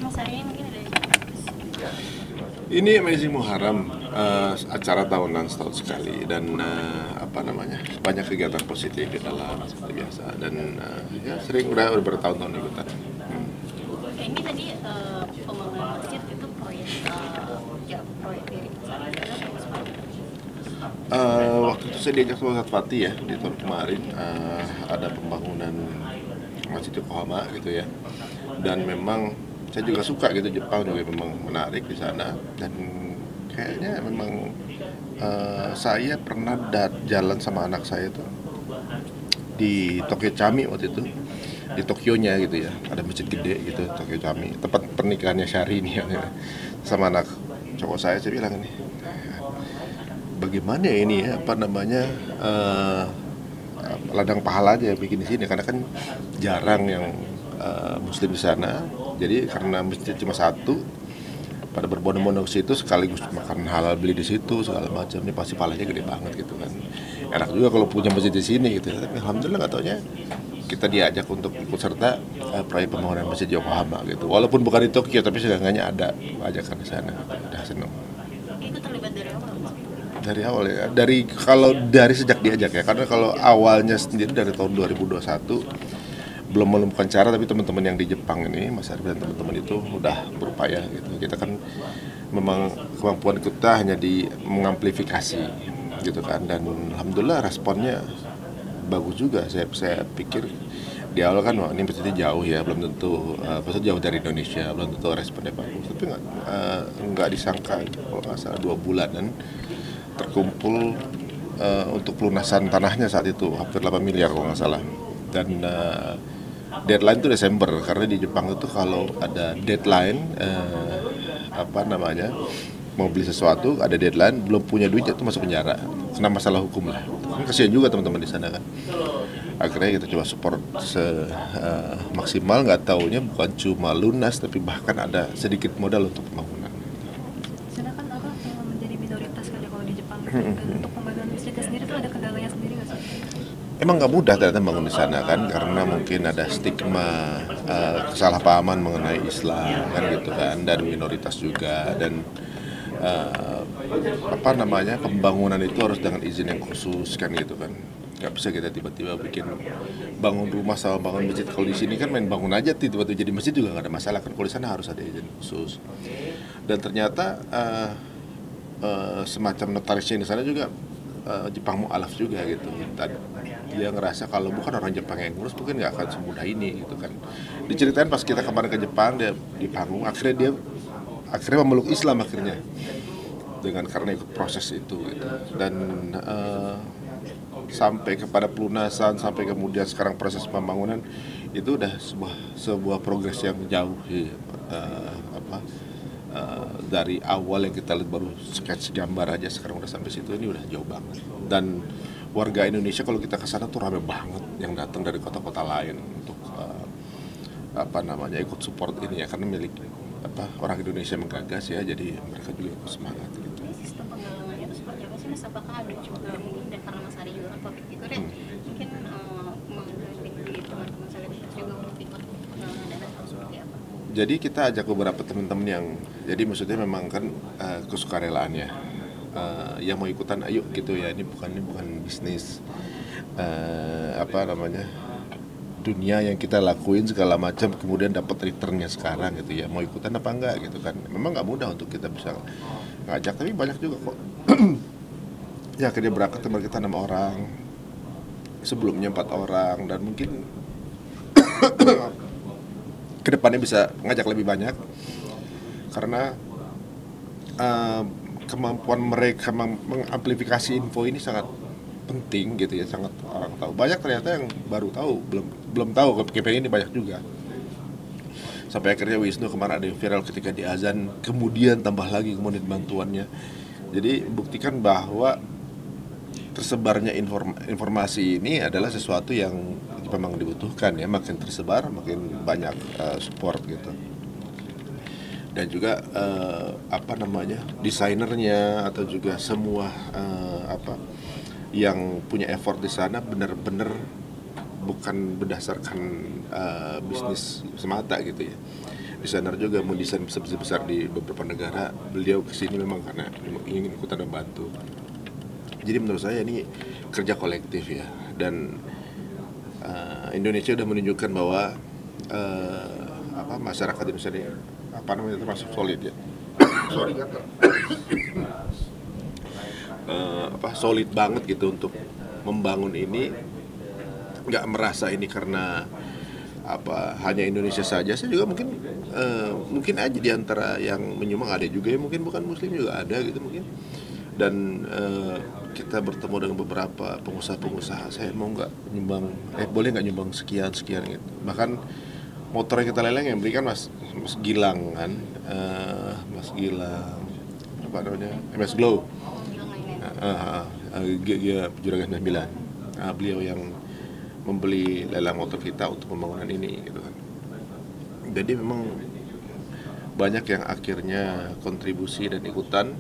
Mas hari ini mungkin ada Ini Amazing Muharram, acara tahunan setahun sekali dan banyak kegiatan positif di dalam seperti biasa dan ya sering udah bertahun-tahun ikutan. ini tadi pembangunan masjid itu proyek proyek dari Waktu itu saya diajak sama Ustadz Fatih ya di tahun kemarin, ada pembangunan Masjid Yokohama gitu ya, dan memang saya juga suka gitu, Jepang juga memang menarik di sana dan kayaknya memang saya pernah jalan sama anak saya tuh di Tokyo Chami waktu itu, di Tokyonya gitu ya, ada masjid gede gitu Tokyo Chami, tempat pernikahannya Syahrini ya. Sama anak cowok saya bilang ini, bagaimana ya ini ya ladang pahala aja bikin di sini, karena kan jarang yang muslim di sana. Jadi karena masjid cuma satu, pada berbondong-bondong ke situ sekaligus makan halal, beli di situ segala macam, ini pasti pahalanya gede banget gitu kan. Enak juga kalau punya masjid di sini gitu. Tapi alhamdulillah nggak taunya kita diajak untuk ikut serta proyek pembangunan masjid Yokohama gitu. Walaupun bukan di Tokyo, tapi seenggaknya ada ajakan di sana. Udah seneng. itu terlibat dari awal Dari awal ya, dari sejak diajak ya, karena kalau awalnya sendiri dari tahun 2021 belum menemukan cara, tapi teman-teman yang di Jepang ini, Mas Arif dan teman-teman itu udah berupaya gitu. Kita kan memang kemampuan kita hanya di mengamplifikasi gitu kan, dan alhamdulillah responnya bagus juga. Saya pikir di awal kan, wah ini pasti jauh ya, belum tentu pasti jauh dari Indonesia, belum tentu responnya bagus, tapi nggak disangka kalau nggak salah 2 bulanan terkumpul untuk pelunasan tanahnya saat itu hampir 8 miliar kalau nggak salah, dan deadline itu Desember, karena di Jepang itu kalau ada deadline mau beli sesuatu ada deadline, belum punya duit itu masuk penjara, kena masalah hukum lah. Kasihan juga teman-teman di sana kan. Akhirnya kita coba support maksimal, nggak taunya bukan cuma lunas tapi bahkan ada sedikit modal untuk pembangunan. Sana kan yang menjadi minoritas kan ya kalau di Jepang dan untuk pembangunan masjidnya sendiri tuh ada kendalanya sendiri nggak sih? Emang nggak mudah ternyata bangun di sana kan, karena mungkin ada stigma kesalahpahaman mengenai Islam kan gitu kan, dan minoritas juga, dan pembangunan itu harus dengan izin yang khusus kan gitu kan. Nggak bisa kita tiba-tiba bikin bangun rumah sama bangun masjid. Kalau di sini kan main bangun aja tiba-tiba jadi masjid juga nggak ada masalah kan. Kalau di sana harus ada izin khusus. Dan ternyata semacam notarisnya di sana juga Jepang mu'alaf juga gitu. Dan dia ngerasa kalau bukan orang Jepang yang ngurus mungkin nggak akan semudah ini gitu kan. Diceritain pas kita kemarin ke Jepang, dia di panggung, akhirnya memeluk Islam akhirnya, karena ikut proses itu gitu. Dan sampai kepada pelunasan, sampai kemudian sekarang proses pembangunan itu udah sebuah progres yang jauh sih. Dari awal yang kita lihat baru sketch gambar aja, sekarang udah sampai situ, ini udah jauh banget. Dan warga Indonesia kalau kita ke sana tuh rame banget yang datang dari kota-kota lain untuk ikut support ini ya, karena milik orang Indonesia menggagas ya, jadi mereka juga ikut semangat gitu. sistem penggalangannya itu seperti apa sih Mas? Apakah ada juga mungkin, dan karena Mas Ari juga kan public figure ya, mungkin menggalangan di teman-teman selebritis juga untuk ikut penggalangan dana atau seperti apa? Jadi kita ajak beberapa teman-teman yang, jadi maksudnya memang kan kesukarelaannya, yang mau ikutan ayo gitu ya, ini bukan bisnis dunia yang kita lakuin segala macam kemudian dapat returnnya sekarang gitu ya, mau ikutan apa enggak gitu kan. Memang nggak mudah untuk kita bisa ngajak, tapi banyak juga kok. Ya akhirnya berangkat teman kita 6 orang, sebelumnya 4 orang, dan mungkin kedepannya bisa ngajak lebih banyak karena kemampuan mereka mengamplifikasi info ini sangat penting gitu ya, sangat orang tahu. Banyak ternyata yang baru tahu, belum tahu KPI ini banyak juga. Sampai akhirnya Wisnu kemarin ada yang viral ketika di azan, kemudian tambah lagi kemudian bantuannya. Jadi buktikan bahwa tersebarnya informasi ini adalah sesuatu yang memang dibutuhkan ya, makin tersebar makin banyak support gitu. Dan juga desainernya atau juga semua yang punya effort di sana benar-benar bukan berdasarkan bisnis semata gitu ya. desainer juga mendesain besar di beberapa negara. Beliau kesini memang karena ingin ikutan membantu. Jadi menurut saya ini kerja kolektif ya, dan Indonesia sudah menunjukkan bahwa masyarakat Indonesia ini termasuk solid ya. Solid banget gitu untuk membangun ini, nggak merasa ini karena hanya Indonesia saja. Saya juga mungkin aja di antara yang menyumbang ada juga yang mungkin bukan muslim juga ada gitu mungkin. Dan kita bertemu dengan beberapa pengusaha-pengusaha, saya mau nggak nyumbang, boleh nggak nyumbang sekian gitu. Bahkan motor yang kita lelang yang berikan Mas Gilang kan, Mas Gilang apa namanya, MS Glow, Juragan 9, beliau yang membeli lelang motor kita untuk pembangunan ini gitu kan. Jadi memang banyak yang akhirnya kontribusi dan ikutan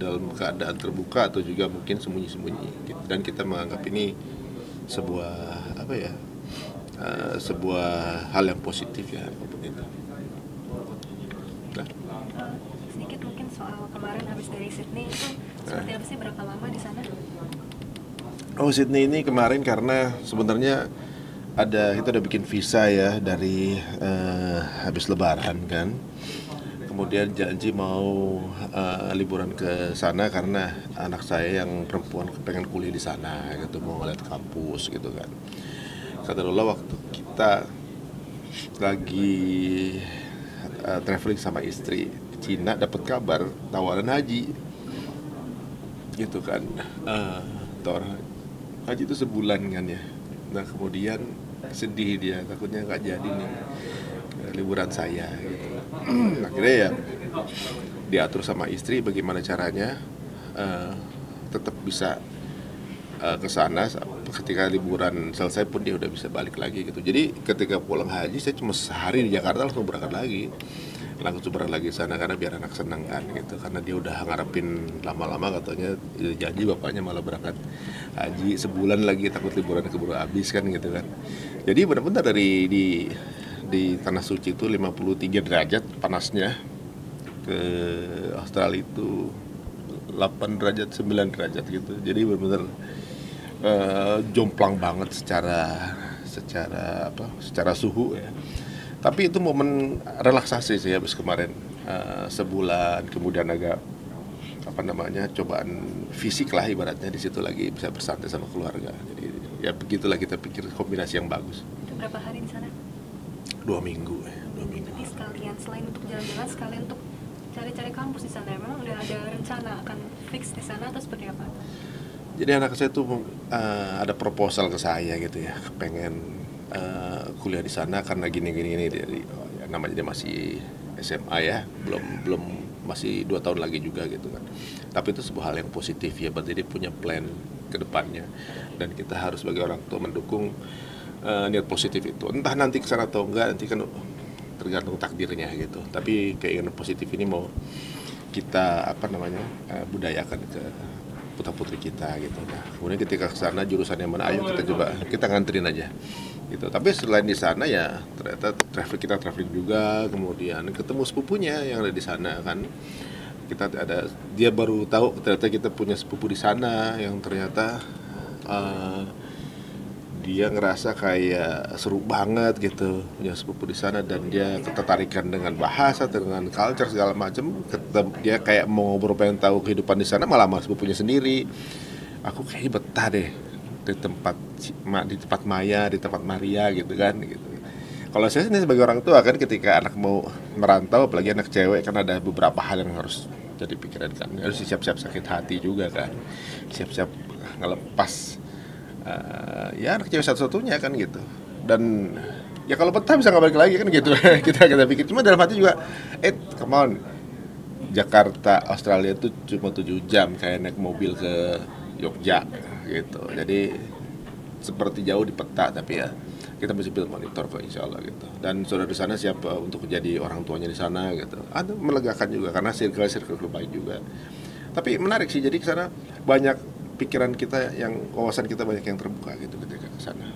dalam keadaan terbuka atau juga mungkin sembunyi-sembunyi gitu. Dan kita menganggap ini sebuah sebuah hal yang positif ya, apapun itu. Nah. Sedikit mungkin soal kemarin habis dari Sydney itu seperti apa sih, berapa lama di sana? Sydney ini kemarin karena sebenarnya kita udah bikin visa ya dari habis Lebaran kan. Kemudian janji mau liburan ke sana karena anak saya yang perempuan pengen kuliah di sana gitu, mau ngeliat kampus gitu kan. Qadarullah waktu kita lagi traveling sama istri ke Cina, dapat kabar tawaran haji gitu kan. Tawaran haji itu sebulan kan ya. Nah kemudian sedih dia, takutnya nggak jadi nih liburan saya gitu. Akhirnya ya diatur sama istri bagaimana caranya tetap bisa ke sana. Ketika liburan selesai pun dia udah bisa balik lagi gitu. Jadi ketika pulang haji saya cuma sehari di Jakarta langsung berangkat lagi sana karena biar anak senang kan gitu. Karena dia udah ngarepin lama-lama, katanya janji bapaknya malah berangkat haji sebulan lagi, takut liburan keburu habis kan gitu kan. Jadi benar-benar di Tanah Suci itu 53 derajat panasnya, ke Australia itu 8 derajat 9 derajat gitu. Jadi benar-benar jomplang banget secara suhu ya. Tapi itu momen relaksasi sih habis kemarin, sebulan kemudian agak cobaan fisik lah ibaratnya, di situ lagi bisa bersantai sama keluarga. Jadi ya begitulah, kita pikir kombinasi yang bagus. Itu berapa hari di sana? 2 minggu. Berarti sekalian selain untuk jalan-jalan, sekalian untuk cari-cari kampus di sana. Memang udah ada rencana akan fix di sana atau seperti apa? Jadi anak saya tuh ada proposal ke saya gitu ya, pengen kuliah di sana karena gini. Namanya dia masih SMA ya, belum masih 2 tahun lagi juga gitu kan. Tapi itu sebuah hal yang positif ya, berarti dia punya plan ke depannya, dan kita harus sebagai orang tua mendukung niat positif itu. Entah nanti kesana atau enggak, nanti kan tergantung takdirnya gitu. Tapi keinginan positif ini mau kita budayakan ke putra-putri kita gitu. Nah, kemudian ketika kesana jurusannya mana, ayo kita nganterin aja gitu. Tapi selain di sana ya ternyata traveling juga, kemudian ketemu sepupunya yang ada di sana kan. Dia baru tahu ternyata kita punya sepupu di sana yang ternyata dia ngerasa kayak seru banget gitu punya sepupu di sana, dan dia ketertarikan dengan bahasa, dengan culture segala macam. Dia kayak mau ngobrol, pengen tahu kehidupan di sana, malah sama sepupunya sendiri. Aku kayaknya betah deh di tempat Maya, di tempat Maria gitu kan gitu. Kalau saya sendiri sebagai orang tua kan, ketika anak mau merantau, apalagi anak cewek kan, ada beberapa hal yang harus jadi pikiran kan. Harus siap-siap sakit hati juga kan, siap-siap ngelepas ya anak cewek satu-satunya kan gitu. Dan ya kalau betah bisa nggak balik lagi kan gitu. kita pikir, cuma dalam hati juga come on, Jakarta Australia itu cuma 7 jam kayak naik mobil ke Jogja gitu. Jadi seperti jauh di peta, tapi ya kita mesti monitor kok, insya Allah gitu. Dan saudara di sana siap untuk jadi orang tuanya di sana gitu. Ada melegakan juga karena circle baik juga. Tapi menarik sih, jadi ke sana banyak pikiran kita, wawasan kita banyak yang terbuka gitu ketika ke sana.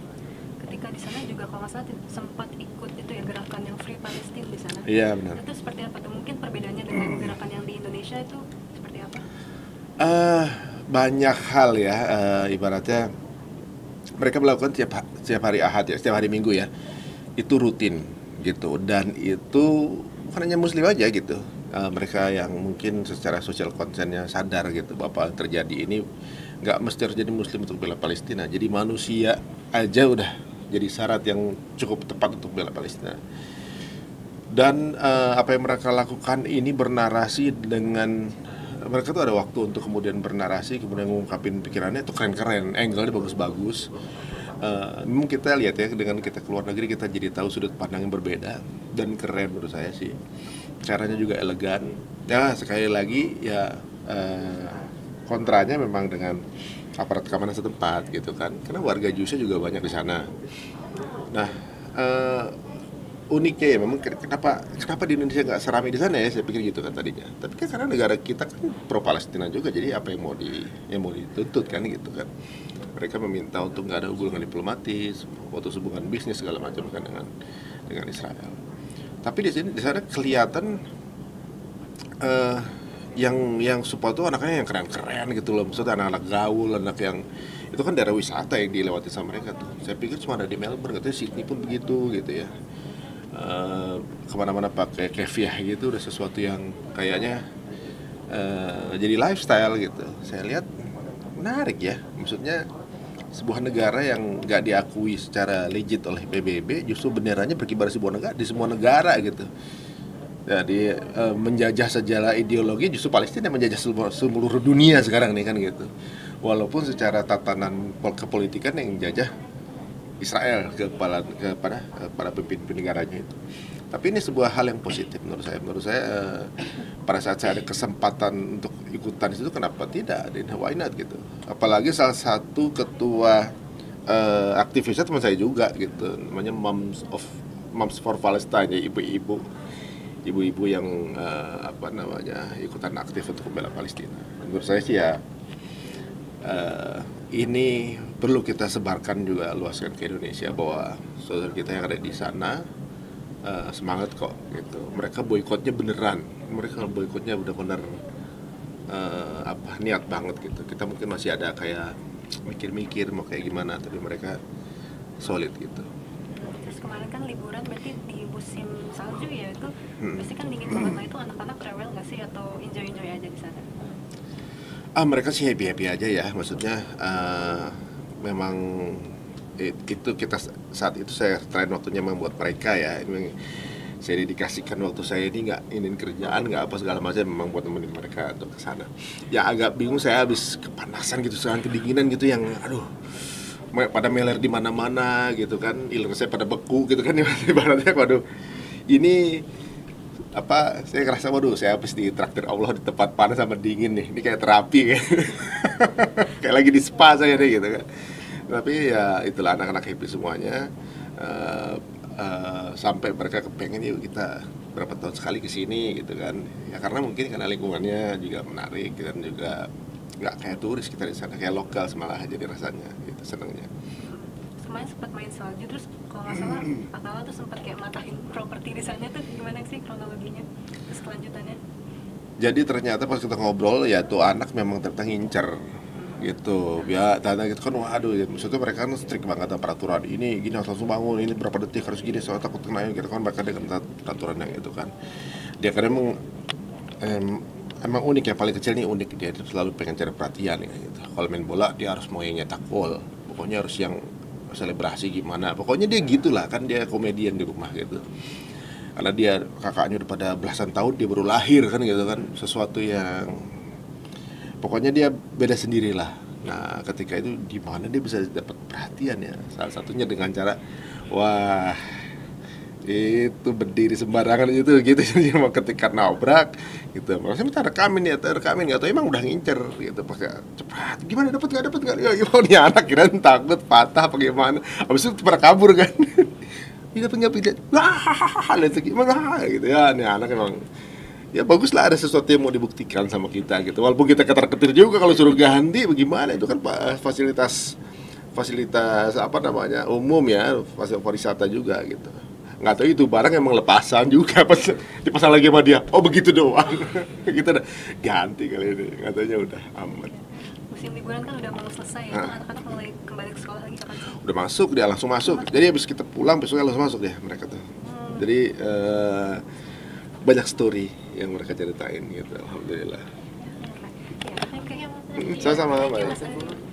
Ketika di sana juga kalau nggak salah sempat ikut itu ya, gerakan yang Free Palestine di sana. Iya, benar. Itu seperti apa tuh? Mungkin perbedaannya dengan gerakan yang di Indonesia itu seperti apa? Banyak hal ya, ibaratnya mereka melakukan setiap hari Ahad ya, setiap hari Minggu ya, itu rutin gitu, dan itu bukan hanya Muslim aja gitu. Mereka yang mungkin secara sosial konsennya sadar gitu bahwa terjadi ini nggak mesti harus jadi Muslim untuk bela Palestina, jadi manusia aja udah jadi syarat yang cukup tepat untuk bela Palestina. Dan apa yang mereka lakukan ini bernarasi dengan, mereka tuh ada waktu untuk kemudian bernarasi, kemudian mengungkapin pikirannya itu keren-keren, angle-nya bagus-bagus. Memang kita lihat ya, dengan kita keluar negeri kita jadi tahu sudut pandang yang berbeda dan keren menurut saya sih. Caranya juga elegan. Ya sekali lagi ya, kontranya memang dengan aparat keamanan setempat gitu kan, karena warga Jusnya juga banyak di sana. Nah, uniknya ya memang kenapa di Indonesia nggak seramai di sana ya, saya pikir gitu kan tadinya. Tapi kan karena negara kita kan pro Palestina juga, jadi apa yang mau dituntut kan gitu kan. Mereka meminta untuk nggak ada hubungan diplomatis, waktu hubungan bisnis segala macam kan dengan Israel. Tapi di sana kelihatan yang support tuh anaknya yang keren-keren gitu loh, maksudnya anak-anak gaul, anak yang itu kan daerah wisata yang dilewati sama mereka tuh. Saya pikir cuma ada di Melbourne, katanya Sydney pun begitu gitu ya. Kemana-mana pakai kefiah gitu, udah sesuatu yang kayaknya jadi lifestyle gitu. Saya lihat menarik ya, maksudnya sebuah negara yang nggak diakui secara legit oleh PBB justru benderanya berkibar di semua negara gitu. Jadi menjajah sejarah ideologi justru Palestina menjajah seluruh dunia sekarang nih kan gitu. Walaupun secara tatanan kepolitikan yang jajah Israel kepada pemimpin negaranya itu. Tapi ini sebuah hal yang positif menurut saya. Menurut saya pada saat saya ada kesempatan untuk ikutan di situ, kenapa tidak? Why not gitu. Apalagi salah satu ketua aktivisnya teman saya juga gitu, namanya Moms for Palestine, ya, ibu-ibu yang ikutan aktif untuk membela Palestina. Menurut saya sih ya, ini perlu kita sebarkan juga, luaskan ke Indonesia bahwa saudara kita yang ada di sana semangat kok gitu. Mereka boikotnya beneran, mereka boikotnya benar-benar niat banget gitu. Kita mungkin masih ada kayak mikir-mikir mau kayak gimana, tapi mereka solid gitu. Terus kemarin kan liburan berarti di musim salju ya, itu pasti kan dingin banget. Nah itu anak-anak rewel nggak sih atau enjoy aja di sana? Mereka sih happy aja ya, maksudnya memang itu kita saat itu saya tren waktunya membuat mereka ya, ini saya dedikasikan waktu saya ini, nggak ingin kerjaan nggak apa segala macam, memang buat nemenin mereka untuk kesana. Ya agak bingung saya, habis kepanasan gitu, sekarang kedinginan gitu yang aduh pada meler di mana-mana gitu kan, iler saya pada beku gitu kan, ibaratnya waduh ini saya ngerasa waduh saya habis di traktir Allah di tempat panas sama dingin nih, ini kayak terapi kayak lagi di spa saya nih gitu kan. Tapi ya itulah, anak-anak happy semuanya, sampai mereka kepengen yuk kita berapa tahun sekali kesini gitu kan ya, karena mungkin karena lingkungannya juga menarik dan juga nggak kayak turis kita di sana, kayak lokal malah jadi rasanya gitu, senangnya. Kemarin sempat main salju, terus kalau nggak salah Atala tuh sempat kayak matahin properti di sana tuh, gimana sih kronologinya terus kelanjutannya? Jadi ternyata pas kita ngobrol ya tuh anak memang ternyata ngincer gitu ya, tanda gitu kan, waduh ya, maksudnya mereka kan strict banget dengan peraturan ini, gini harus langsung bangun, ini berapa detik harus gini, soalnya takut kena gitu kan, mereka dengan peraturan yang itu kan. Dia kan emang unik ya, paling kecil nih unik, dia selalu pengen cari perhatian ya, gitu. Kalau main bola dia harus mau yang nyetak gol, pokoknya harus yang selebrasi gimana, pokoknya dia gitulah kan, dia komedian di rumah gitu. Karena dia kakaknya udah pada belasan tahun, dia baru lahir kan gitu kan, sesuatu yang pokoknya dia beda sendirilah. Nah ketika itu di mana dia bisa dapat perhatian ya, salah satunya dengan cara wah itu berdiri sembarangan gitu mau ketika nabrak gitu, maksudnya minta rekamin nggak tahu emang udah ngincer gitu, pakai cepat gimana, dapat nggak ya gimana nih anak, kira takut patah apa gimana, abis itu pada kabur kan nggak pindah wah lihat gimana gitu ya, nih anak emang ya bagus lah, ada sesuatu yang mau dibuktikan sama kita gitu, walaupun kita ketar-ketir juga kalau suruh ganti bagaimana, itu kan fasilitas umum ya, fasilitas wisata juga gitu, nggak tahu itu barang emang lepasan juga pas dipasang lagi sama dia. Oh begitu doang. Kita udah ganti kali ini, katanya udah aman. Musim liburan kan udah mau selesai ya, anak-anak mulai kembali ke sekolah lagi kapan sih? Udah masuk, dia langsung masuk. Jadi habis kita pulang besoknya langsung masuk deh mereka tuh. Jadi banyak story yang mereka ceritain gitu, alhamdulillah. Ya, thank you. Sama-sama, Thank you, Mbak. Mas Adi.